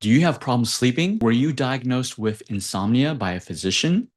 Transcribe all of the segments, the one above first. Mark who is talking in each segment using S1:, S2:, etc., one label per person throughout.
S1: Do you have problems sleeping? Were you diagnosed with insomnia by a physician?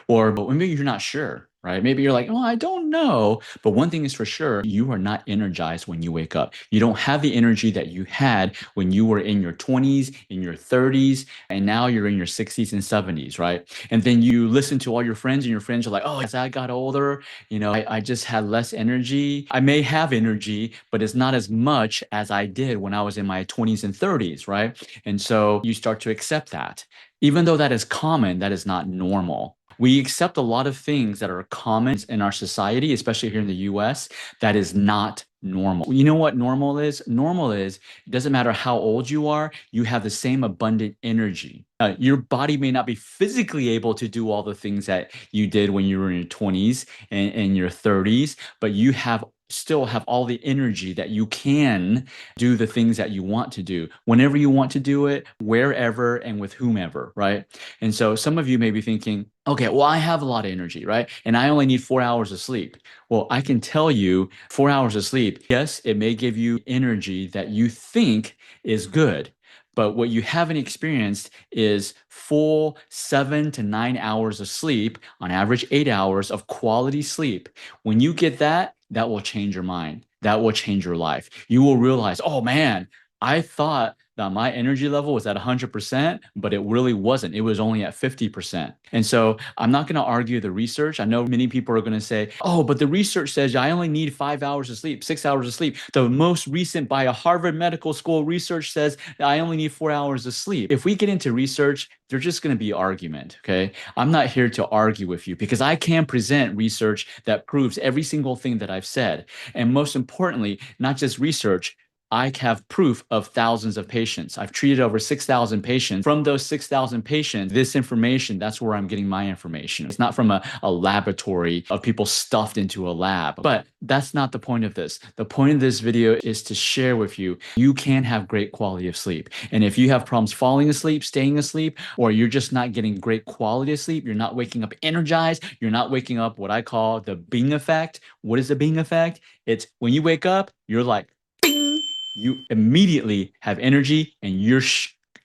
S1: Or but maybe you're not sure, right? Maybe you're like, oh, I don't know. But one thing is for sure, you are not energized when you wake up. You don't have the energy that you had when you were in your 20s, in your 30s, and now you're in your 60s and 70s, right? And then you listen to all your friends, and your friends are like, oh, as I got older, I just had less energy. I may have energy, but it's not as much as I did when I was in my 20s and 30s, right? And so you start to accept that. Even though that is common, that is not normal. We accept a lot of things that are common in our society, especially here in the US, that is not normal. You know what normal is? Normal is it doesn't matter how old you are, you have the same abundant energy. Your body may not be physically able to do all the things that you did when you were in your 20s and your 30s, but you have still have all the energy that you can do the things that you want to do whenever you want to do it, wherever and with whomever, right? And so some of you may be thinking, okay, well, I have a lot of energy, right? And I only need 4 hours of sleep. Well, I can tell you 4 hours of sleep, yes, it may give you energy that you think is good. But what you haven't experienced is full 7 to 9 hours of sleep, on average 8 hours of quality sleep. When you get that, that will change your mind. That will change your life. You will realize, oh man, I thought that my energy level was at 100%, but it really wasn't. It was only at 50%. And so I'm not going to argue the research. I know many people are going to say, oh, but the research says I only need 5 hours of sleep, 6 hours of sleep. The most recent by a Harvard Medical School research says I only need 4 hours of sleep. If we get into research, there's just going to be argument. Okay. I'm not here to argue with you because I can present research that proves every single thing that I've said. And most importantly, not just research, I have proof of thousands of patients. I've treated over 6,000 patients. From those 6,000 patients, this information, that's where I'm getting my information. It's not from a laboratory of people stuffed into a lab. But that's not the point of this. The point of this video is to share with you, you can have great quality of sleep. And if you have problems falling asleep, staying asleep, or you're just not getting great quality of sleep, you're not waking up energized, you're not waking up what I call the Bing effect. What is the Bing effect? It's when you wake up, you're like, bing, you immediately have energy and you're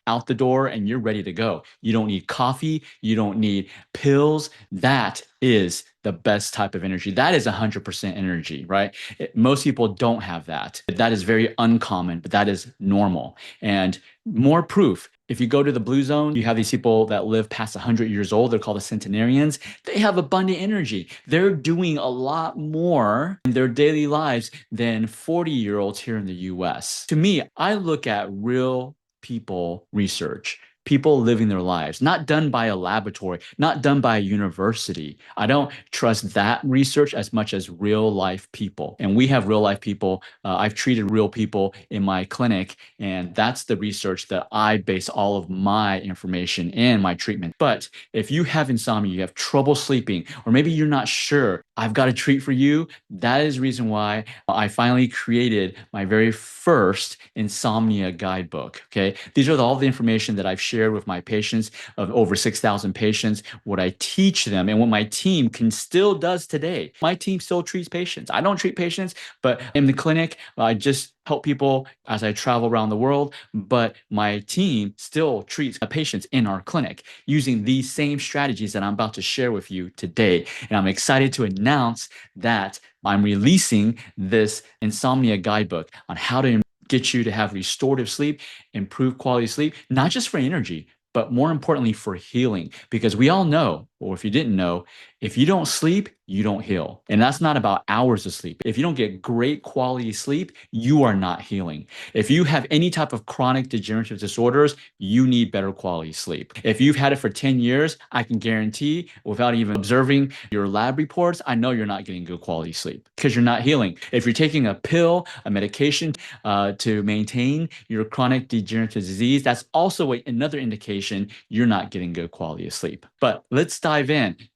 S1: out the door and you're ready to go. You don't need coffee. You don't need pills. That is the best type of energy. That is 100% energy, right? Most people don't have that. That is very uncommon, but that is normal. And more proof. If you go to the blue zone, you have these people that live past 100 years old. They're called the centenarians. They have abundant energy. They're doing a lot more in their daily lives than 40-year-olds here in the US. To me, I look at real people research, people living their lives, not done by a laboratory, not done by a university. I don't trust that research as much as real life people. And we have real life people. I've treated real people in my clinic, and that's the research that I base all of my information and my treatment. But if you have insomnia, you have trouble sleeping, or maybe you're not sure, I've got a treat for you. That is the reason why I finally created my very first insomnia guidebook. Okay. These are all the information that I've shared with my patients of over 6,000 patients, what I teach them and what my team can still does today. My team still treats patients. I don't treat patients, but in the clinic, I just help people as I travel around the world, but my team still treats patients in our clinic using these same strategies that I'm about to share with you today. And I'm excited to announce that I'm releasing this insomnia guidebook on how to get you to have restorative sleep, improve quality sleep, not just for energy, but more importantly for healing. Because we all know, or if you didn't know, if you don't sleep, you don't heal. And that's not about hours of sleep. If you don't get great quality sleep, you are not healing. If you have any type of chronic degenerative disorders, you need better quality sleep. If you've had it for 10 years, I can guarantee without even observing your lab reports, I know you're not getting good quality sleep because you're not healing. If you're taking a pill, a medication to maintain your chronic degenerative disease, that's also another indication you're not getting good quality of sleep. But let's dive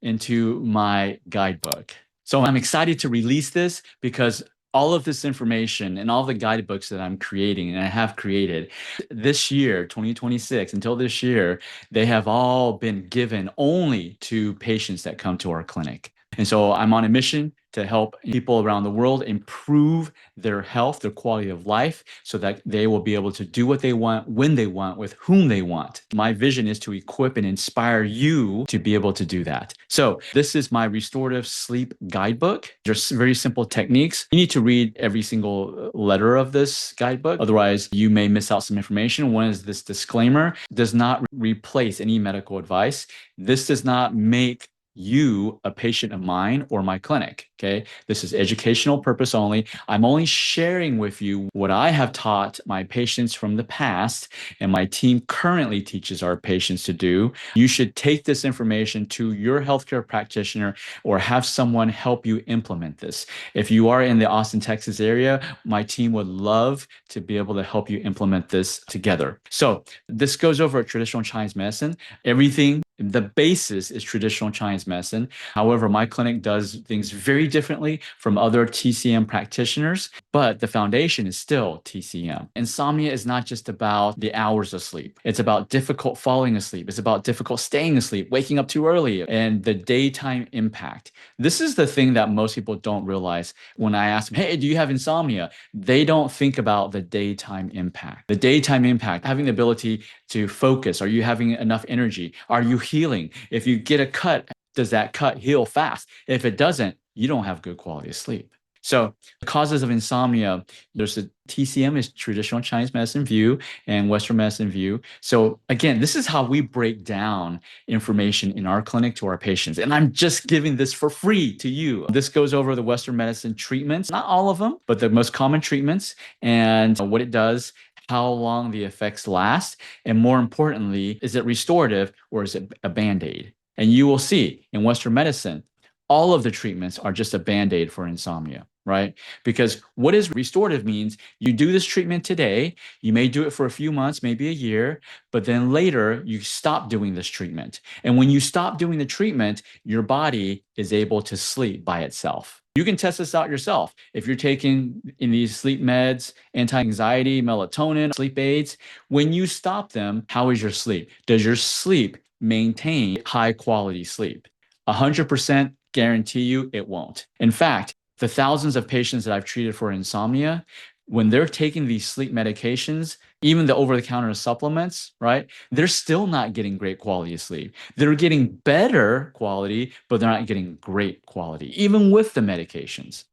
S1: into my guidebook. So I'm excited to release this because all of this information and all the guidebooks that I'm creating and I have created this year, 2026, until this year, they have all been given only to patients that come to our clinic. And so I'm on a mission to help people around the world improve their health, their quality of life, so that they will be able to do what they want, when they want, with whom they want. My vision is to equip and inspire you to be able to do that. So this is my Restorative Sleep Guidebook. There's very simple techniques. You need to read every single letter of this guidebook. Otherwise, you may miss out some information. One is this disclaimer: does not replace any medical advice. This does not make you a patient of mine or my clinic. Okay. This is educational purpose only. I'm only sharing with you what I have taught my patients from the past and my team currently teaches our patients to do. You should take this information to your healthcare practitioner or have someone help you implement this. If you are in the Austin, Texas area, my team would love to be able to help you implement this together. So this goes over traditional Chinese medicine. Everything, the basis is traditional Chinese medicine. However, my clinic does things very differently from other TCM practitioners, but the foundation is still TCM. Insomnia is not just about the hours of sleep. It's about difficult falling asleep. It's about difficult staying asleep, waking up too early, and the daytime impact. This is the thing that most people don't realize. When I ask them, hey, do you have insomnia? They don't think about the daytime impact. The daytime impact, having the ability to focus. Are you having enough energy? Are you healing? If you get a cut, does that cut heal fast? If it doesn't, you don't have good quality of sleep. So the causes of insomnia, there's a TCM is traditional Chinese medicine view and Western medicine view. So again, this is how we break down information in our clinic to our patients. And I'm just giving this for free to you. This goes over the Western medicine treatments, not all of them, but the most common treatments and what it does, how long the effects last, and more importantly, is it restorative or is it a Band-Aid? And you will see in Western medicine, all of the treatments are just a Band-Aid for insomnia, right? Because what is restorative means you do this treatment today, you may do it for a few months, maybe a year, but then later you stop doing this treatment. And when you stop doing the treatment, your body is able to sleep by itself. You can test this out yourself. If you're taking in these sleep meds, anti-anxiety, melatonin, sleep aids, when you stop them, how is your sleep? Does your sleep maintain high quality sleep? 100% guarantee you it won't. In fact, the thousands of patients that I've treated for insomnia, when they're taking these sleep medications, even the over-the-counter supplements, right? They're still not getting great quality of sleep. They're getting better quality, but they're not getting great quality, even with the medications.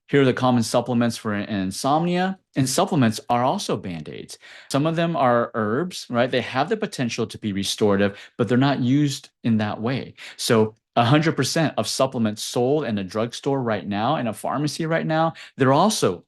S1: Here are the common supplements for insomnia, and supplements are also Band-Aids. Some of them are herbs, right? They have the potential to be restorative, but they're not used in that way. So 100% of supplements sold in a drugstore right now, in a pharmacy right now, they're also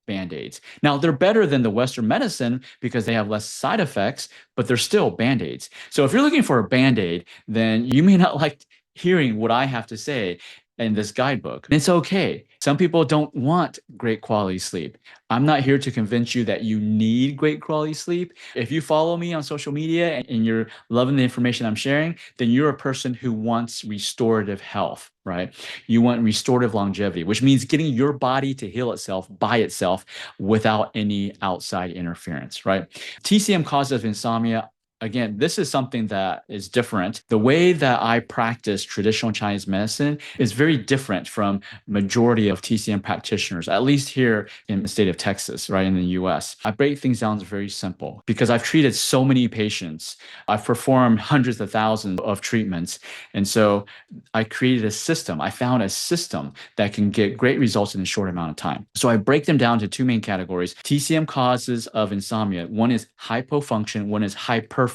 S1: Band-Aids. Now, they're better than the Western medicine because they have less side effects, but they're still Band-Aids. So if you're looking for a Band-Aid, then you may not like hearing what I have to say in this guidebook. It's okay. Some people don't want great quality sleep. I'm not here to convince you that you need great quality sleep. If you follow me on social media and you're loving the information I'm sharing, then you're a person who wants restorative health, right? You want restorative longevity, which means getting your body to heal itself by itself without any outside interference, right? TCM causes insomnia. Again, this is something that is different. The way that I practice traditional Chinese medicine is very different from majority of TCM practitioners, at least here in the state of Texas, right, in the US. I break things down very simple because I've treated so many patients. I've performed hundreds of thousands of treatments. And so I created a system. I found a system that can get great results in a short amount of time. So I break them down to two main categories. TCM causes of insomnia. One is hypofunction, one is hyperfunction.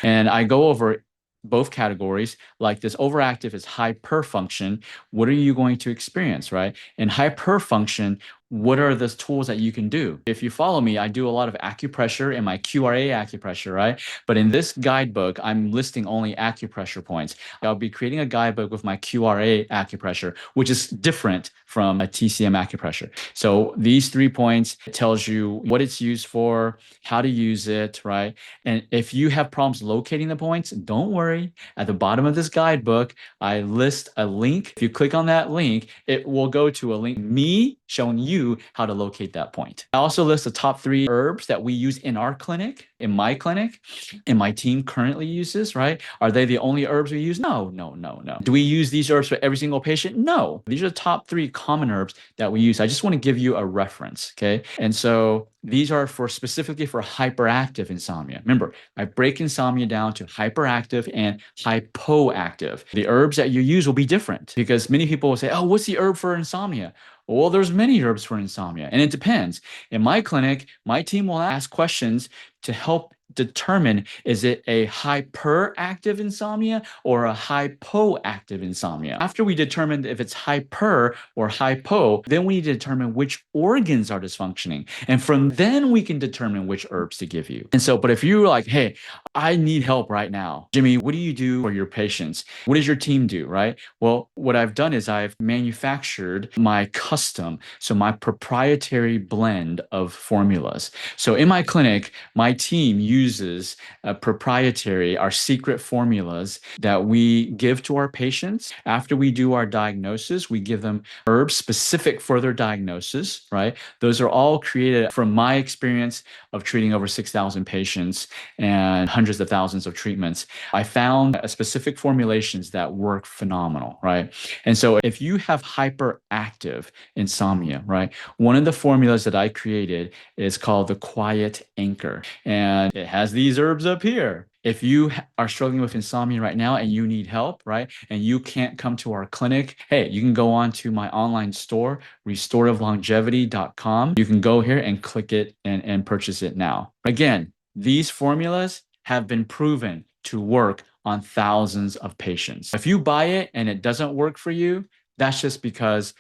S1: And I go over both categories. Like this overactive is hyperfunction. What are you going to experience, right? And hyperfunction, what are the tools that you can do? If you follow me, I do a lot of acupressure and my QRA acupressure, right? But in this guidebook, I'm listing only acupressure points. I'll be creating a guidebook with my QRA acupressure, which is different from a TCM acupressure. So these 3 points tells you what it's used for, how to use it, right? And if you have problems locating the points, don't worry. At the bottom of this guidebook, I list a link. If you click on that link, it will go to a link, me showing you you how to locate that point. I also list the top 3 herbs that we use in our clinic, in my clinic, and my team currently uses, right? Are they the only herbs we use? No, no, no, no. Do we use these herbs for every single patient? No. These are the top 3 common herbs that we use. I just want to give you a reference, okay? And so these are for specifically for hyperactive insomnia. Remember, I break insomnia down to hyperactive and hypoactive. The herbs that you use will be different because many people will say, oh, what's the herb for insomnia? Well, there's many herbs for insomnia, and it depends. In my clinic, my team will ask questions to help determine, is it a hyperactive insomnia or a hypoactive insomnia? After we determine if it's hyper or hypo, then we need to determine which organs are dysfunctioning. And from then we can determine which herbs to give you. And so, but if you're like, hey, I need help right now, Jimmy, what do you do for your patients? What does your team do, right? Well, what I've done is I've manufactured my custom, so my proprietary blend of formulas. So in my clinic, my team uses our secret formulas that we give to our patients. After we do our diagnosis, we give them herbs specific for their diagnosis, right? Those are all created from my experience of treating over 6,000 patients and hundreds of thousands of treatments. I found specific formulations that work phenomenal, right? And so if you have hyperactive insomnia, right, one of the formulas that I created is called the Quiet Anchor. And it has these herbs up here. If you are struggling with insomnia right now and you need help, right, and you can't come to our clinic, hey, you can go on to my online store, restorativelongevity.com. You can go here and click it and purchase it now. Again, these formulas have been proven to work on thousands of patients. If you buy it and it doesn't work for you, that's just because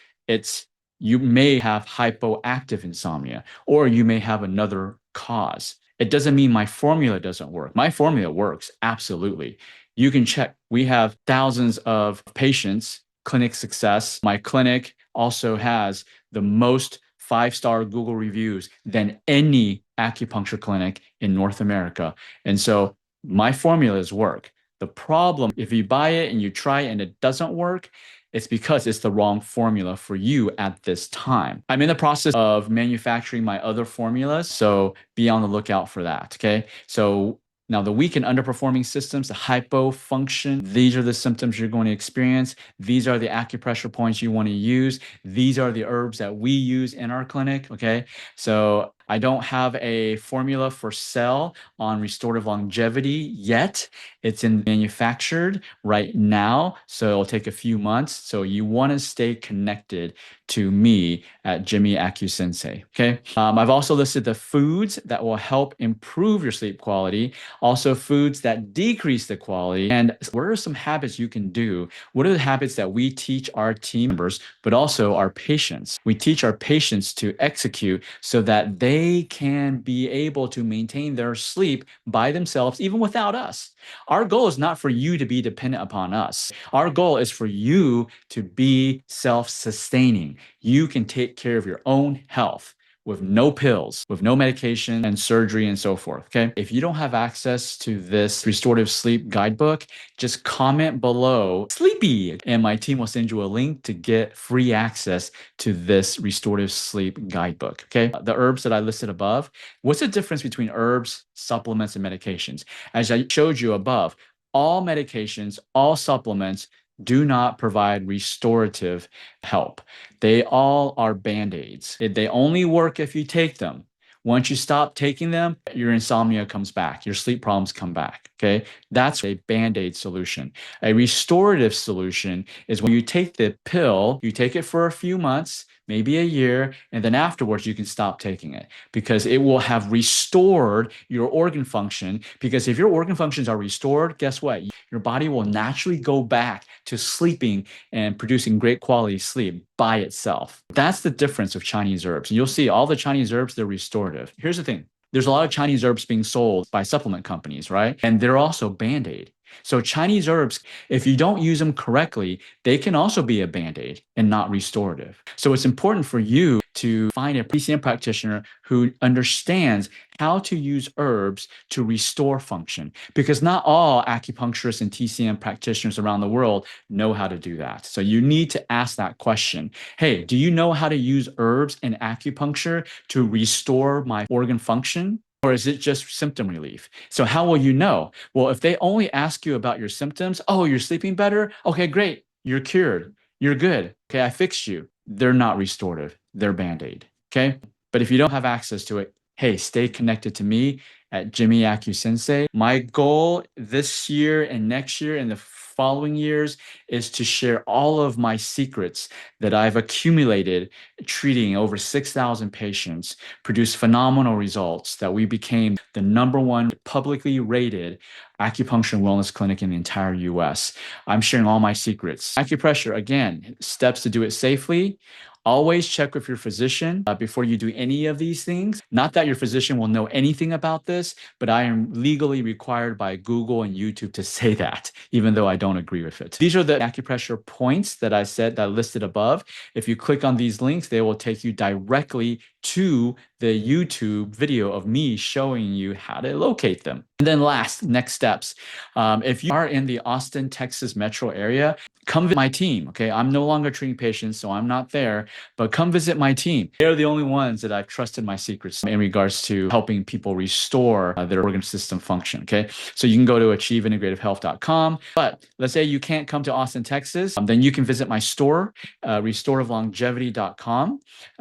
S1: you may have hypoactive insomnia, or you may have another cause. It doesn't mean my formula doesn't work. My formula works, absolutely. You can check. We have thousands of patients, clinic success. My clinic also has the most 5-star Google reviews than any acupuncture clinic in North America. And so my formulas work. The problem, if you buy it and you try it and it doesn't work, it's because it's the wrong formula for you at this time. I'm in the process of manufacturing my other formulas, so be on the lookout for that, okay? So now the weak and underperforming systems, the hypofunction, these are the symptoms you're going to experience. These are the acupressure points you want to use. These are the herbs that we use in our clinic, okay? So I don't have a formula for sale on Restorative Longevity yet. It's in manufactured right now, so it'll take a few months. So you want to stay connected to me at Jimmy Acu Sensei, okay? I've also listed the foods that will help improve your sleep quality, also foods that decrease the quality, and what are some habits you can do? What are the habits that we teach our team members, but also our patients? We teach our patients to execute so that they can be able to maintain their sleep by themselves, even without us. Our goal is not for you to be dependent upon us. Our goal is for you to be self-sustaining. You can take care of your own health with no pills, with no medication and surgery and so forth, okay? If you don't have access to this Restorative Sleep Guidebook, just comment below, sleepy, and my team will send you a link to get free access to this Restorative Sleep Guidebook, okay? The herbs that I listed above, what's the difference between herbs, supplements, and medications? As I showed you above, all medications, all supplements do not provide restorative help. They all are Band-Aids. They only work if you take them. Once you stop taking them, your insomnia comes back, your sleep problems come back, okay? That's a Band-Aid solution. A restorative solution is when you take the pill, you take it for a few months, maybe a year, and then afterwards you can stop taking it because it will have restored your organ function. Because if your organ functions are restored, guess what? Your body will naturally go back to sleeping and producing great quality sleep by itself. That's the difference of Chinese herbs. And you'll see all the Chinese herbs, they're restorative. Here's the thing. There's a lot of Chinese herbs being sold by supplement companies, right? And they're also Band-Aid. So Chinese herbs, if you don't use them correctly, they can also be a band-aid and not restorative. So it's important for you to find a TCM practitioner who understands how to use herbs to restore function, because not all acupuncturists and TCM practitioners around the world know how to do that. So you need to ask that question. Hey, do you know how to use herbs and acupuncture to restore my organ function? Or is it just symptom relief? So how will you know? Well, if they only ask you about your symptoms, oh, you're sleeping better? Okay, great. You're cured. You're good. Okay, I fixed you. They're not restorative. They're Band-Aid. Okay. But if you don't have access to it, hey, stay connected to me at Jimmy Acu Sensei. My goal this year and next year and the following years is to share all of my secrets that I've accumulated treating over 6,000 patients, produced phenomenal results, that we became the #1 publicly rated acupuncture and wellness clinic in the entire US. I'm sharing all my secrets. Acupressure, again, steps to do it safely. Always check with your physician before you do any of these things. Not that your physician will know anything about this, but I am legally required by Google and YouTube to say that, even though I don't agree with it. These are the acupressure points that I said that I listed above. If you click on these links, they will take you directly to the YouTube video of me showing you how to locate them. And then next steps. If you are in the Austin, Texas metro area, come visit my team. Okay, I'm no longer treating patients, so I'm not there, but come visit my team. They're the only ones that I've trusted my secrets in regards to helping people restore their organ system function. Okay, so you can go to achieveintegrativehealth.com. But let's say you can't come to Austin, Texas, then you can visit my store, restorativelongevity.com.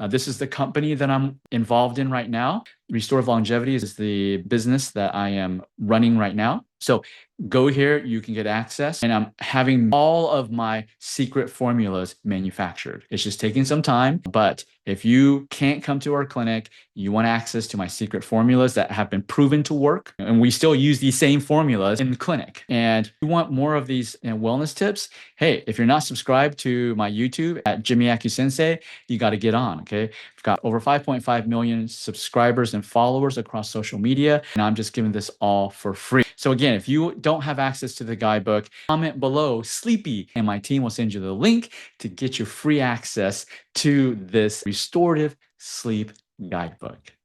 S1: This is the company that I'm involved in right now. Restorative Longevity is the business that I am running right now. So go here, you can get access, and I'm having all of my secret formulas manufactured. It's just taking some time, but if you can't come to our clinic, you want access to my secret formulas that have been proven to work, and we still use these same formulas in the clinic, and you want more of these wellness tips, hey, if you're not subscribed to my YouTube at Jimmy Acu Sensei, you got to get on, okay? I've got over 5.5 million subscribers and followers across social media, and I'm just giving this all for free. So again, if you don't have access to the guidebook, comment below sleepy, and my team will send you the link to get you free access to this restorative sleep guidebook.